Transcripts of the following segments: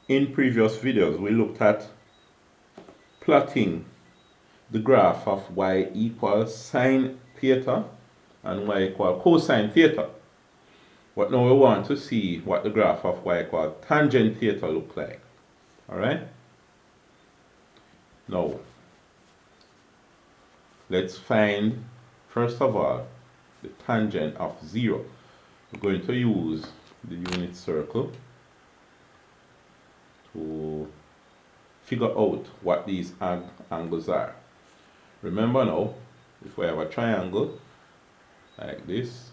In previous videos, we looked at plotting the graph of y equals sine theta and y equals cosine theta. But now we want to see what the graph of y equals tangent theta look like. Alright? Now, let's find, first of all, the tangent of 0. We're going to use the unit circle to figure out what these angles are. Remember now, if we have a triangle like this,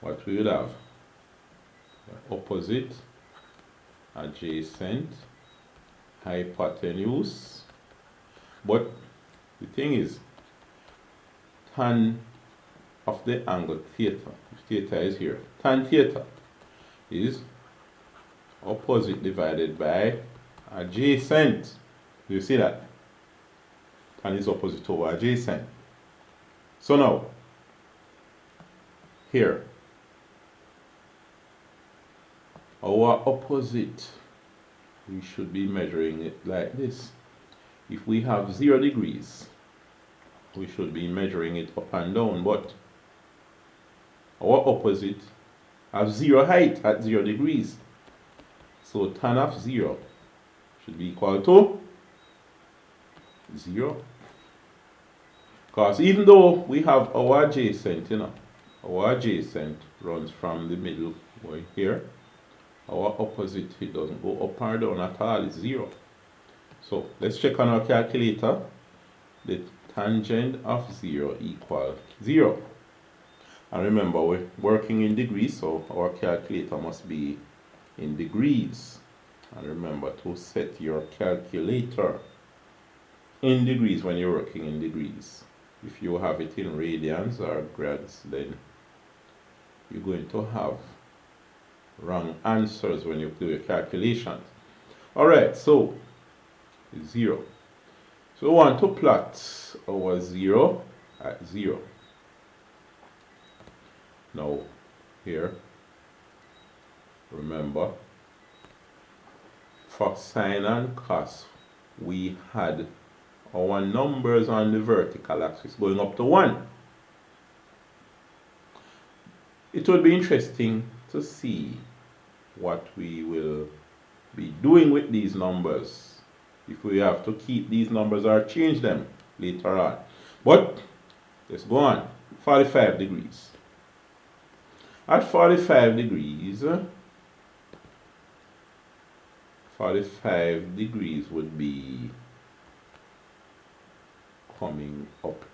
what we would have: opposite, adjacent, hypotenuse. But the thing is, tan of the angle theta, if theta is here, tan theta is opposite divided by adjacent. Do you see that? Tan is opposite over adjacent. So now, here, our opposite, we should be measuring it like this. If we have 0 degrees, we should be measuring it up and down, but our opposite has 0 height at 0 degrees. So tan of 0 should be equal to 0. Because even though we have our adjacent, our adjacent runs from the middle going here, our opposite, it doesn't go up or down at all, it's 0. So let's check on our calculator. The tangent of 0 equals 0. And remember, we're working in degrees, so our calculator must be in degrees. And remember to set your calculator in degrees when you're working in degrees. If you have it in radians or grads, then you're going to have wrong answers when you do your calculations. Alright, so 0. So we want to plot our 0 at 0. Now, here, remember, for sine and cos, we had our numbers on the vertical axis going up to 1. It would be interesting to see what we will be doing with these numbers, if we have to keep these numbers or change them later on. But let's go on. 45 degrees. At 45 degrees, 45 degrees would be coming up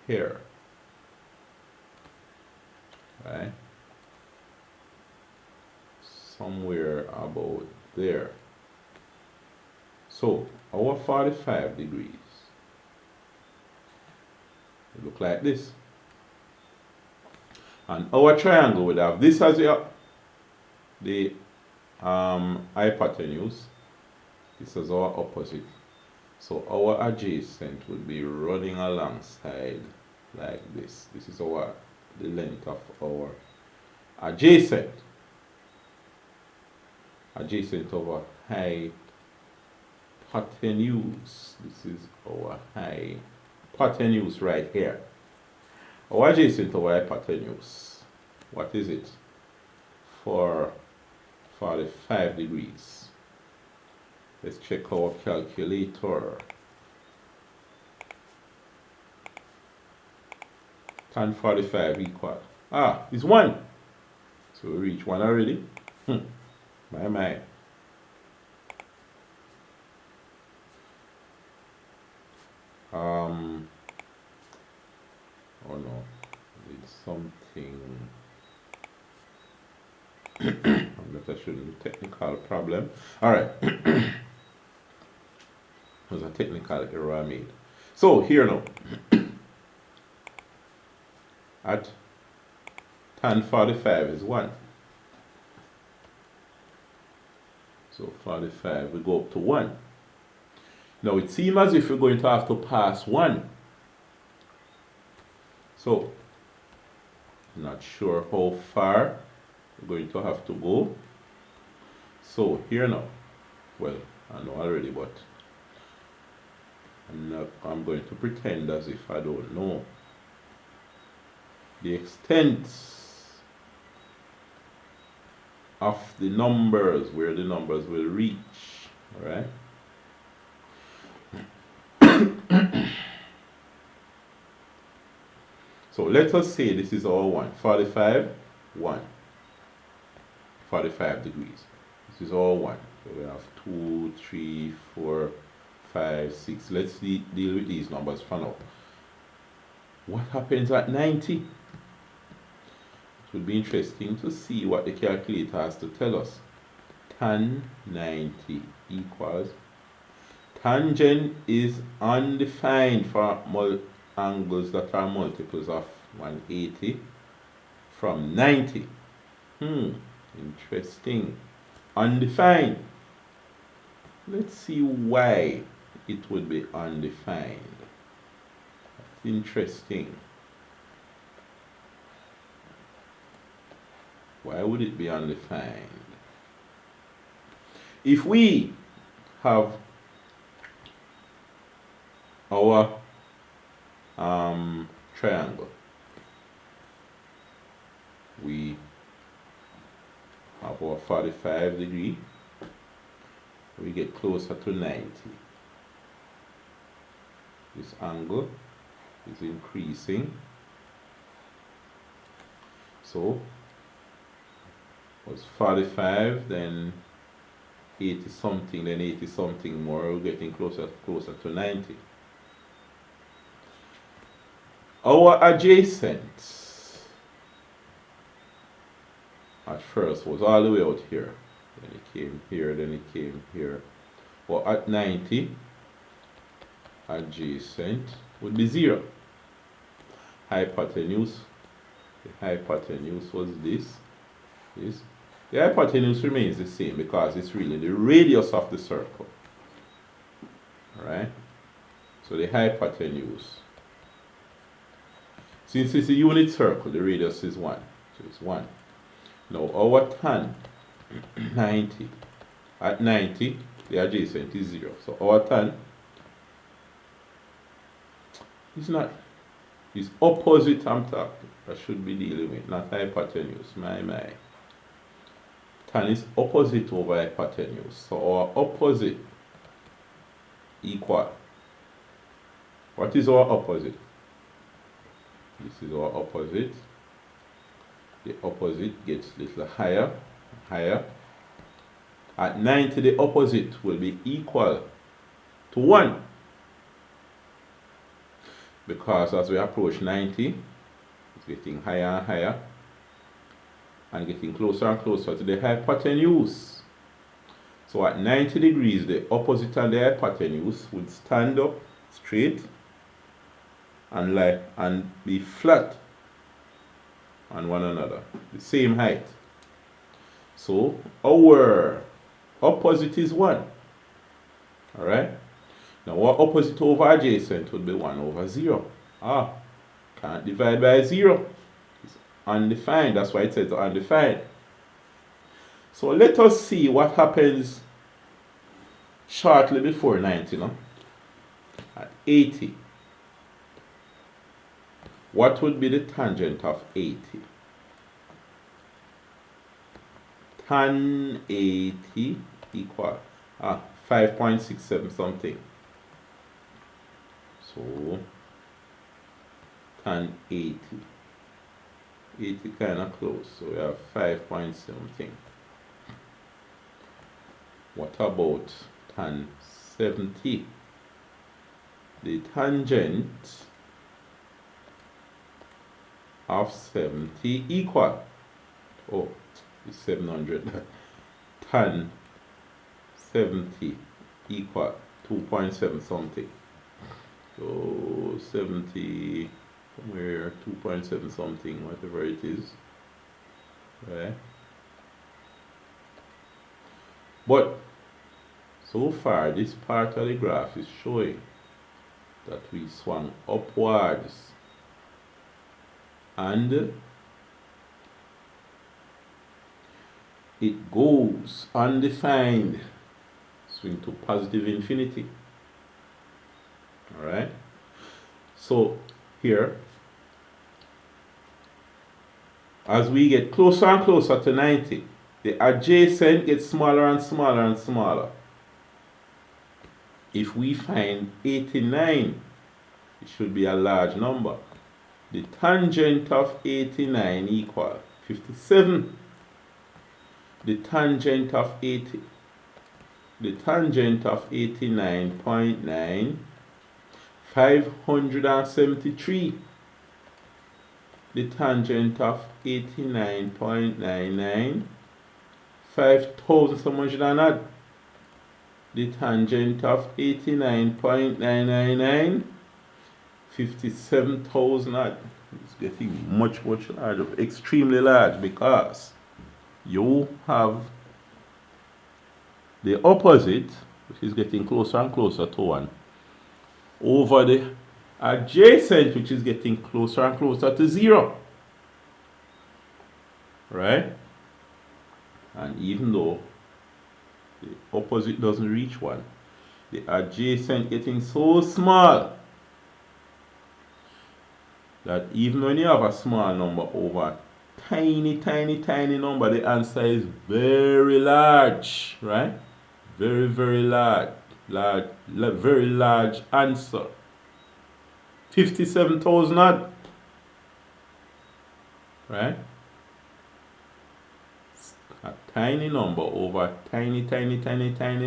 here, right? Somewhere about there. So our 45 degrees look like this. And our triangle would have this as the hypotenuse. This is our opposite. So our adjacent would be running alongside like this. This is the length of our adjacent. Adjacent over hypotenuse. This is our hypotenuse right here. Our adjacent over hypotenuse, what is it? For 45 degrees. Let's check our calculator. Tan 45 equal. It's 1. So we reach 1 already. My. Oh no, it's something. That shouldn't be technical problem. Alright. There's a technical error I made. So here now. At tan 45 is 1. So 45, we go up to 1. Now it seems as if we're going to have to pass 1. So, I'm not sure how far we're going to have to go. So So here now, well, I know already, but I'm going to pretend as if I don't know. The extent of the numbers, where the numbers will reach, all right? So let us say this is our 1. 45, 1. 45 degrees. This is all 1. So we have 2, 3, 4, 5, 6. Let's deal with these numbers for now. What happens at 90? It would be interesting to see what the calculator has to tell us. Tan 90 equals. Tangent is undefined for angles that are multiples of 180 from 90. Interesting. Undefined. Let's see why it would be undefined. That's interesting. Why would it be undefined? If we have our triangle, we have our 45 degree, we get closer to 90. This angle is increasing. So it was 45, then 80 something, then 80 something more, we're getting closer to 90. Our adjacent at first was all the way out here. Then it came here, then it came here. Well, at 90, adjacent would be 0. Hypotenuse, the hypotenuse was this. The hypotenuse remains the same because it's really the radius of the circle. Alright? So the hypotenuse. Since it's a unit circle, the radius is 1. So it's 1. Now our tan 90. At 90, the adjacent is 0. So our tan is not, is opposite I'm talking. I should be dealing with, not hypotenuse. My. Tan is opposite over hypotenuse. So our opposite equal. What is our opposite? This is our opposite. The opposite gets a little higher. At 90, the opposite will be equal to 1. Because as we approach 90, it's getting higher and higher, and getting closer and closer to the hypotenuse. So at 90 degrees, the opposite and the hypotenuse would stand up straight and be flat on one another, the same height. So our opposite is 1. Alright? Now our opposite over adjacent would be 1 over 0. Can't divide by 0. It's undefined. That's why it says undefined. So let us see what happens shortly before 90, no? At 80. What would be the tangent of 80? Tan 80 equal 5.67 something. So tan 80. 80 kind of close. So we have 5 point something. What about tan 70? The tangent of 70 equal, it's 700. Tan 70 equal 2.7 something. So 70 somewhere 2.7 something, whatever it is. Right? But so far this part of the graph is showing that we swung upwards, and it goes undefined, swing to positive infinity. All right. So here, as we get closer and closer to 90, the adjacent gets smaller and smaller and smaller. If we find 89, it should be a large number. The tangent of 89 equal 57. The tangent of 89.9, 573. The tangent of 89.99, 5,700. The tangent of 89.999, 57,000 odd. It's getting much larger, extremely large, because you have the opposite, which is getting closer and closer to 1, over the adjacent, which is getting closer and closer to 0. Right? And even though the opposite doesn't reach 1, the adjacent getting so small that even when you have a small number over a tiny number, the answer is very large, right? Very large, very large answer. 57,000 odd, right? A tiny number over a tiny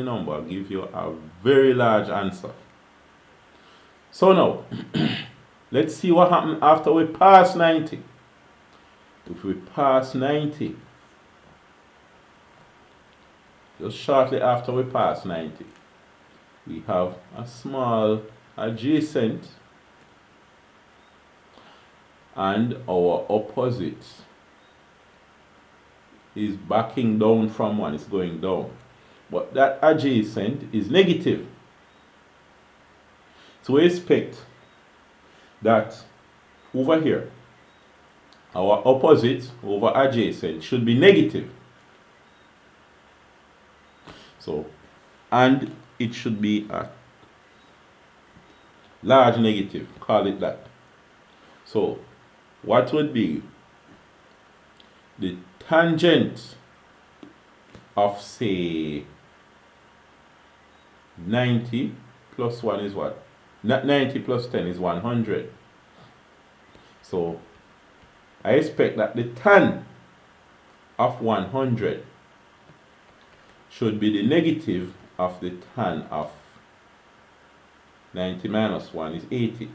number gives you a very large answer. So now, let's see what happens after we pass 90. If we pass 90, just shortly after we pass 90, we have a small adjacent and our opposite is backing down from 1, it's going down. But that adjacent is negative. So we expect that over here, our opposite over adjacent should be negative. So, and it should be a large negative, call it that. So, what would be the tangent of, say, 90 plus 1 is what? 90 plus 10 is 100. So, I expect that the tan of 100 should be the negative of the tan of 90 minus 1 is 80.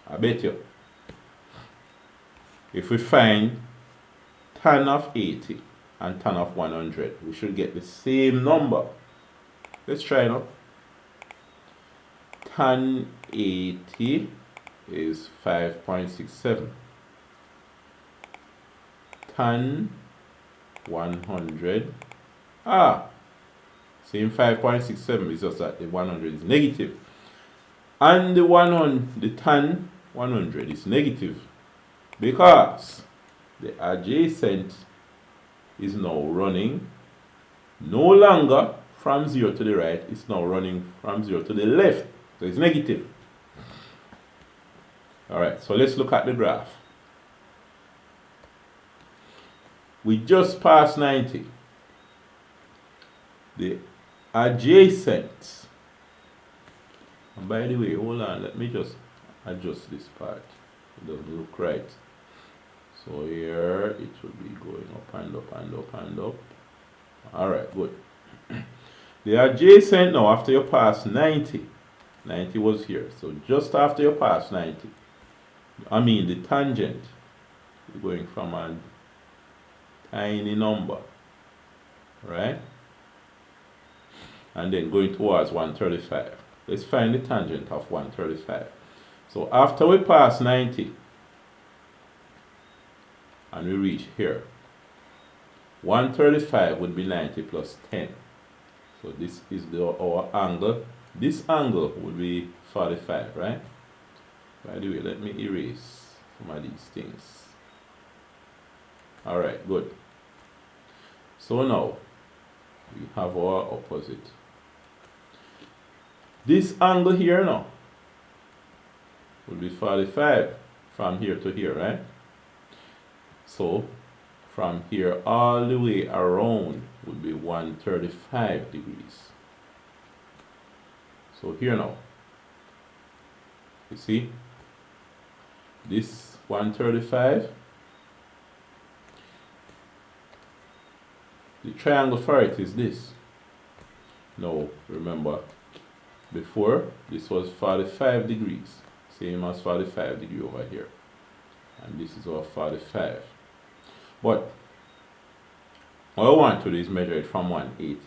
I bet you. If we find tan of 80 and tan of 100, we should get the same number. Let's try now. Tan 80 is 5.67. Tan 100, same 5.67, it's just that the 100 is negative. And the tan 100 is negative because the adjacent is now running no longer from 0 to the right, it's now running from 0 to the left. So it's negative. Alright, so let's look at the graph. We just passed 90. The adjacent, and by the way, hold on, let me just adjust this part. It doesn't look right. So here it will be going up and up and up and up. Alright, good. The adjacent now, after you pass 90, 90 was here. So just after you pass 90, the tangent is going from a tiny number, right? And then going towards 135. Let's find the tangent of 135. So after we pass 90 and we reach here, 135 would be 90 plus 10. So this is our angle. This angle would be 45, right? By the way, let me erase some of these things. Alright, good. So now we have our opposite. This angle here now will be 45 from here to here, right? So from here all the way around would be 135 degrees. So here now, you see, this 135, the triangle for it is this. Now remember, before this was 45 degrees, same as 45 degree over here, and this is our 45. But what I want to do is measure it from 180.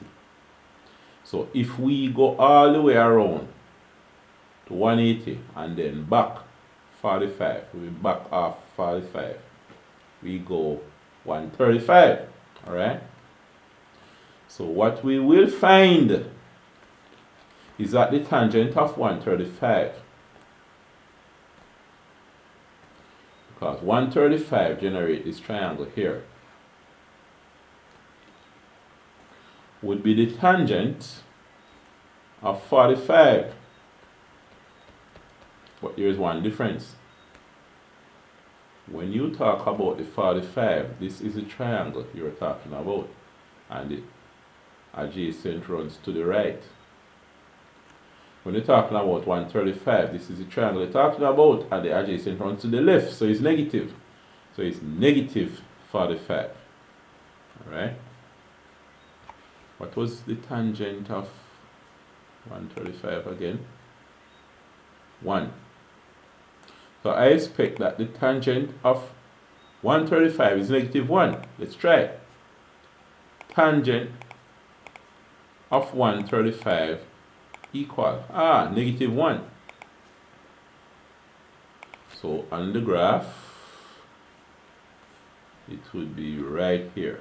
So if we go all the way around to 180 and then back 45, we back off 45, we go 135. All right. So what we will find is that the tangent of 135, because 135 generates this triangle here, would be the tangent of 45. But here's one difference. When you talk about the 45, this is a triangle you're talking about, and the adjacent runs to the right. When you're talking about 135, this is the triangle you're talking about, and the adjacent runs to the left, so it's negative. So it's negative 45. Alright? What was the tangent of 135 again? 1. So I expect that the tangent of 135 is negative 1. Let's try. Tangent of 135 equal negative 1. So on the graph, it would be right here.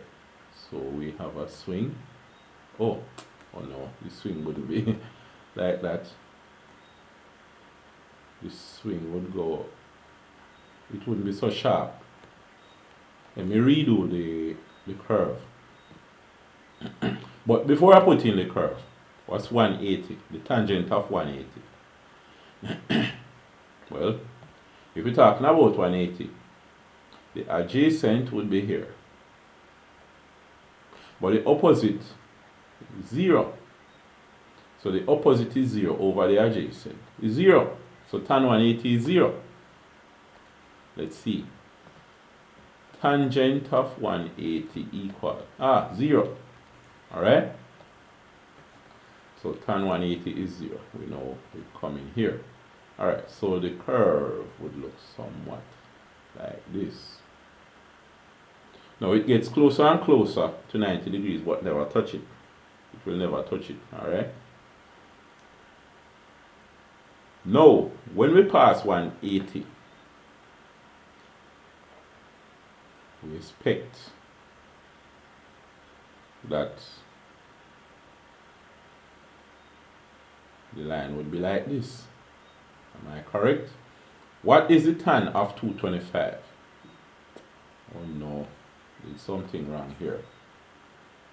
So we have a swing. Oh no, the swing would be like that. The swing would go, it wouldn't be so sharp. Let me redo the curve. But before I put in the curve, what's 180? The tangent of 180. Well, if we're talking about 180, the adjacent would be here. But the opposite is 0. So the opposite is 0 over the adjacent is 0. So tan 180 is 0. Let's see. Tangent of 180 equal 0. Alright? So tan 180 is 0. We know we come in here. Alright, so the curve would look somewhat like this. Now it gets closer and closer to 90 degrees, but never touch it. It will never touch it. Alright? Now, when we pass 180, we expect that the line would be like this. Am I correct? What is the tan of 225? Oh no, there's something wrong here.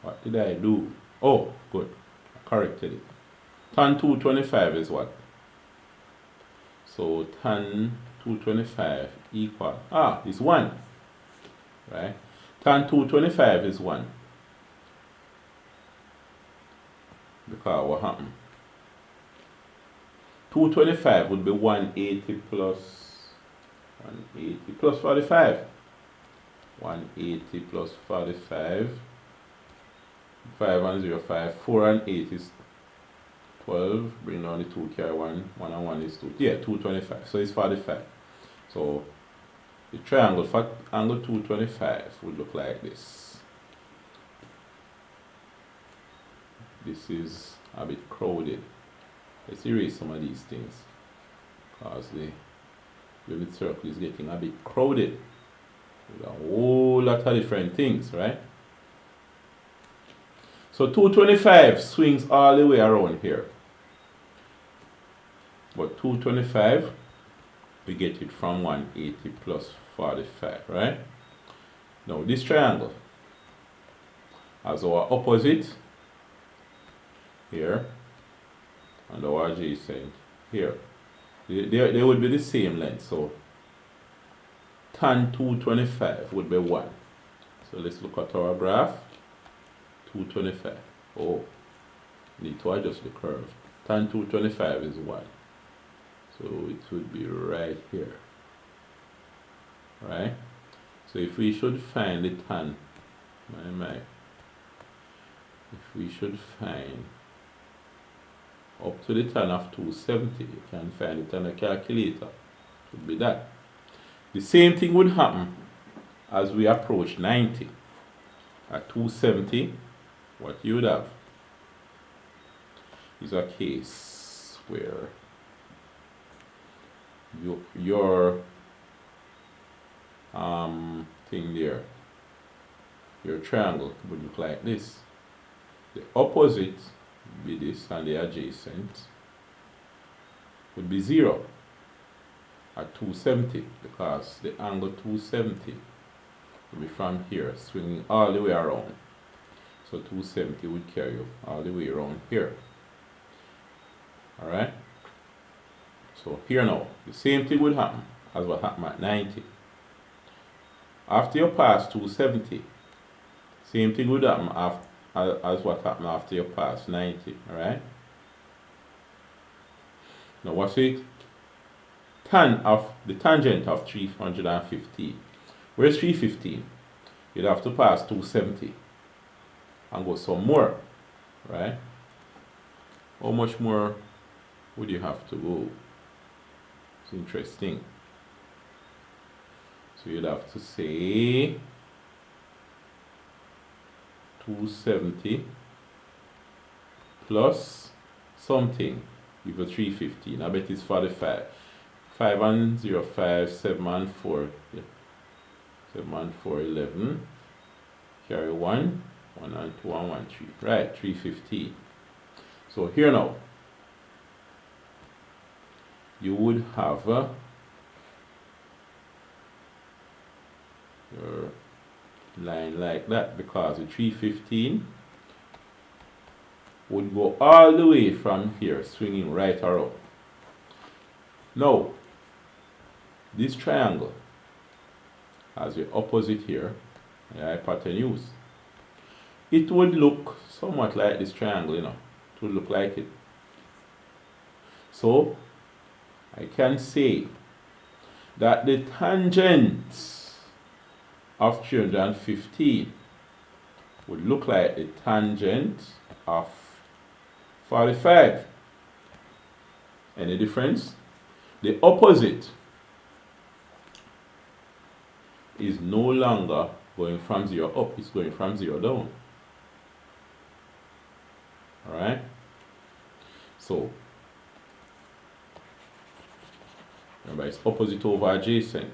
What did I do? Oh, good. I corrected it. Tan 225 is what? So tan 225 equal, it's 1. Right? Tan 225 is 1. Because what happened? 225 would be 180 plus 45. 180 plus 45. 5 and 0, 5. 4 and 8 is 12. Bring down the 2, carry 1. 1 and 1 is 2. Yeah, 225. So it's 45. So the triangle for angle 225 would look like this. This is a bit crowded. Let's erase some of these things because the unit circle is getting a bit crowded with a whole lot of different things, right? So 225 swings all the way around here. But 225, we get it from 180 plus 45, right? Now this triangle, as our opposite here and our adjacent here. They would be the same length, so tan 225 would be 1. So let's look at our graph. 225. Oh, need to adjust the curve. Tan 225 is 1. So it would be right here. Right? So if we should find the tan, if we should find up to the tan of 270, you can find it on a calculator. It would be that. The same thing would happen as we approach 90. At 270, what you would have is a case where your thing there, your triangle would look like this. The opposite would be this, and the adjacent would be 0 at 270, because the angle 270 will be from here, swinging all the way around. So 270 would carry you all the way around here. Alright? So here now, the same thing would happen as what happened at 90. After you pass 270, same thing would happen as what happened after you pass 90. Alright? Now what's it? The tangent of 315. Where's 315? You'd have to pass 270 and go some more, right? How much more would you have to go? It's interesting. So you'd have to say 270 plus something equals 315. I bet it's 45. 5 and 0, 5, 7 and 4. Yeah. 7 and 4, 11. Carry 1, 1 and 2 and 1, 3. Right, 315. So here now, you would have your line like that, because the 315 would go all the way from here, swinging right around. Now, this triangle has the opposite here, the hypotenuse. It would look somewhat like this triangle, you know. It would look like it. So, I can say that the tangent of 315 would look like the tangent of 45. Any difference? The opposite is no longer going from 0 up, it's going from 0 down. Alright? So, remember, it's opposite over adjacent.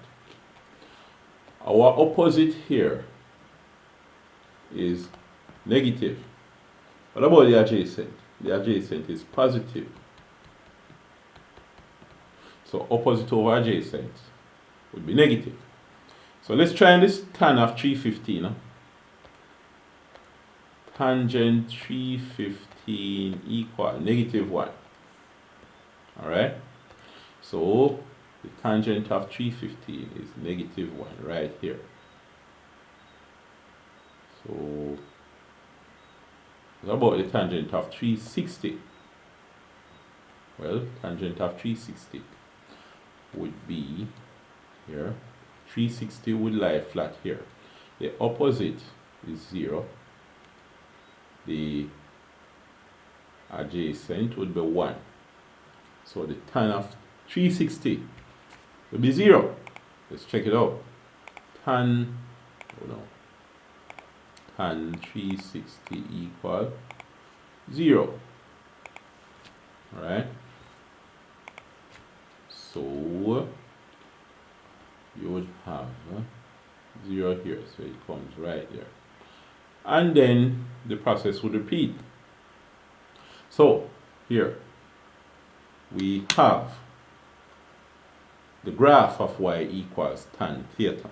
Our opposite here is negative. What about the adjacent? The adjacent is positive. So opposite over adjacent would be negative. So let's try this tan of 315. Tangent 315 equal negative 1. Alright? So the tangent of 315 is negative 1 right here. So what about the tangent of 360? Well, tangent of 360 would be here. 360 would lie flat here. The opposite is 0. The adjacent would be 1. So the tan of 360 would be 0. Let's check it out. Tan 360 equal 0. Alright? So you would have 0 here, so it comes right there. And then the process would repeat. So here we have the graph of y equals tan theta.